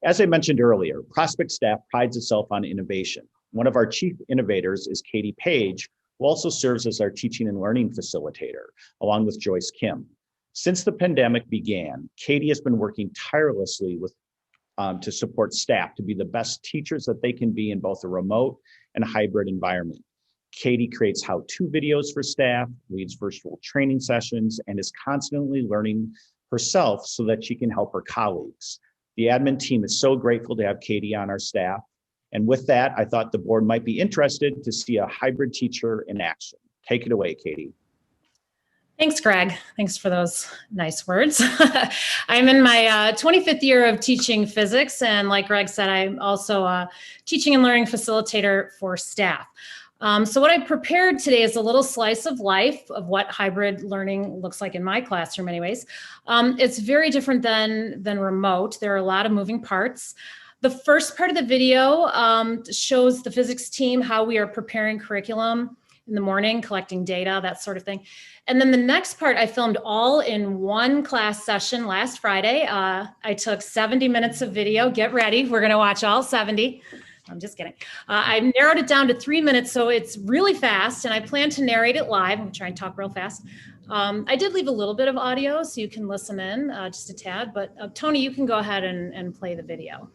As I mentioned earlier, Prospect staff prides itself on innovation. One of our chief innovators is KPage, who also serves as our teaching and learning facilitator, along with Joyce Kim. Since the pandemic began, Katie has been working tirelessly to support staff to be the best teachers that they can be in both a remote and a hybrid environment. Katie creates how-to videos for staff, leads virtual training sessions, and is constantly learning herself so that she can help her colleagues. The admin team is so grateful to have Katie on our staff. And with that, I thought the board might be interested to see a hybrid teacher in action. Take it away, Katie. Thanks, Greg. Thanks for those nice words. I'm in my 25th year of teaching physics. And like Greg said, I'm also a teaching and learning facilitator for staff. So what I prepared today is a little slice of life of what hybrid learning looks like in my classroom anyways. It's very different than remote. There are a lot of moving parts. The first part of the video shows the physics team, how we are preparing curriculum in the morning, collecting data, that sort of thing. And then the next part I filmed all in one class session last Friday. I took 70 minutes of video. Get ready. We're going to watch all 70. I'm just kidding. I narrowed it down to 3 minutes, so it's really fast, and I plan to narrate it live. I'm trying to talk real fast. I did leave a little bit of audio, so you can listen in just a tad, but Tony, you can go ahead and play the video.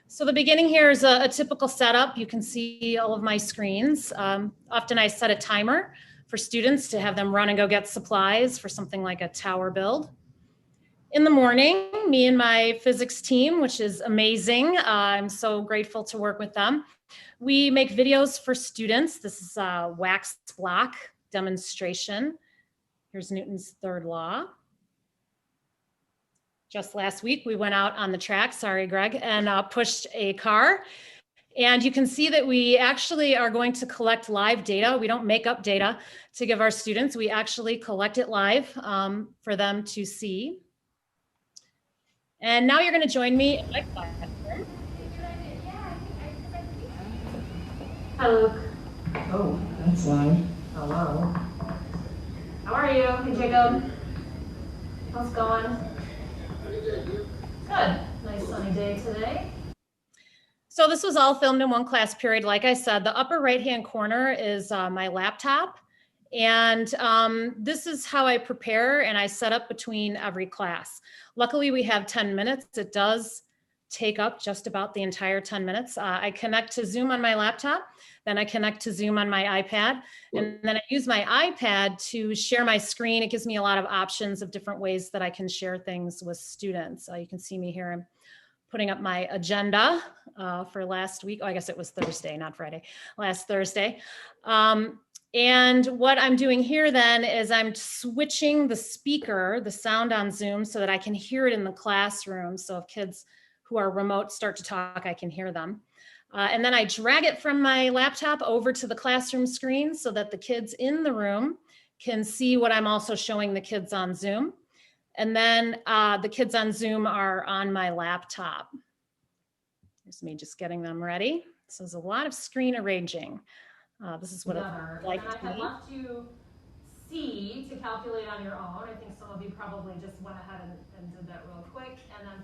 So the beginning here is a typical setup. You can see all of my screens. Often I set a timer for students to have them run and go get supplies for something like a tower build. In the morning, me and my physics team, which is amazing. I'm so grateful to work with them. We make videos for students. This is a wax block demonstration. Here's Newton's third law. Just last week, we went out on the track, sorry, Greg, and pushed a car. And you can see that we actually are going to collect live data. We don't make up data to give our students. We actually collect it live for them to see. And now you're going to join me in my classroom. Hi, Luke. Oh, that's loud. Hello. How are you? Hey, Jacob. How's it going? Good. Nice sunny day today. So this was all filmed in one class period. Like I said, the upper right-hand corner is my laptop. And this is how I prepare and I set up between every class. Luckily, we have 10 minutes. It does take up just about the entire 10 minutes. I connect to Zoom on my laptop, then I connect to Zoom on my iPad, and then I use my iPad to share my screen. It gives me a lot of options of different ways that I can share things with students. You can see me here. I'm putting up my agenda for last week. Oh, I guess it was Thursday, not Friday, last Thursday. And what I'm doing here then is I'm switching the speaker, the sound on Zoom, so that I can hear it in the classroom. So if kids who are remote start to talk, I can hear them. And then I drag it from my laptop over to the classroom screen so that the kids in the room can see what I'm also showing the kids on Zoom. And then the kids on Zoom are on my laptop. Here's me just getting them ready. So there's a lot of screen arranging. This is what I like to I'd left you C to calculate on your own. I think some of you probably just went ahead and did that real quick. And then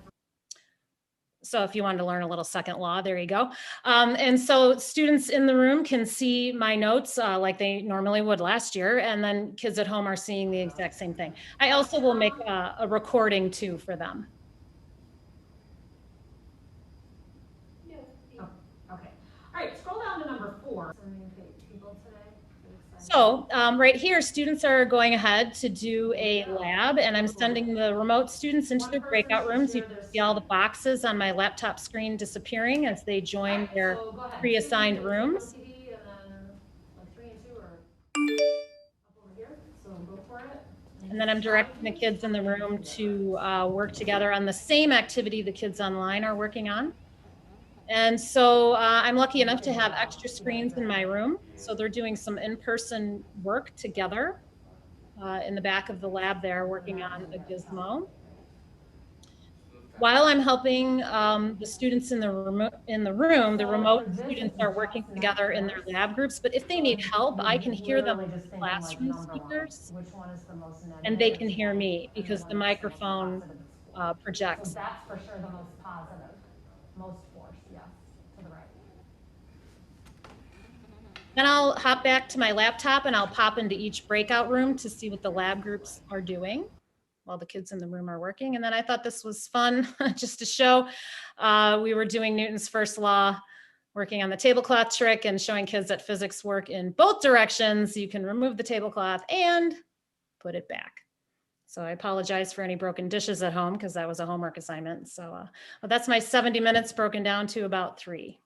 so if you wanted to learn a little second law, there you go. And so students in the room can see my notes like they normally would last year. And then kids at home are seeing the exact same thing. I also will make a recording too for them. Oh, okay. All right, scroll down to number 4. So right here, students are going ahead to do a lab, and I'm sending the remote students into their breakout rooms. You can see all the boxes on my laptop screen disappearing as they join their pre-assigned rooms. And then I'm directing the kids in the room to work together on the same activity the kids online are working on. And so I'm lucky enough to have extra screens in my room. So they're doing some in-person work together in the back of the lab there, working on a gizmo. While I'm helping the students in the room, the remote students are working together in their lab groups. But if they need help, I can hear them with the classroom speakers, and they can hear me because the microphone project. So that's for sure the most positive, most force, yes, to the right. Then I'll hop back to my laptop and I'll pop into each breakout room to see what the lab groups are doing while the kids in the room are working. And then I thought this was fun just to show. We were doing Newton's first law, working on the tablecloth trick and showing kids that physics work in both directions. You can remove the tablecloth and put it back. So I apologize for any broken dishes at home because that was a homework assignment. So but that's my 70 minutes broken down to about 3.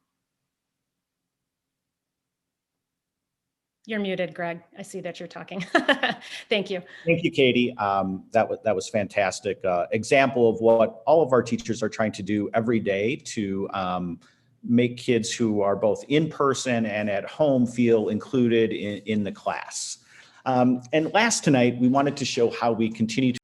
You're muted, Greg. I see that you're talking. Thank you. Thank you, Katie. That was fantastic. Example of what all of our teachers are trying to do every day to make kids who are both in person and at home feel included in the class. And last tonight, we wanted to show how we continue to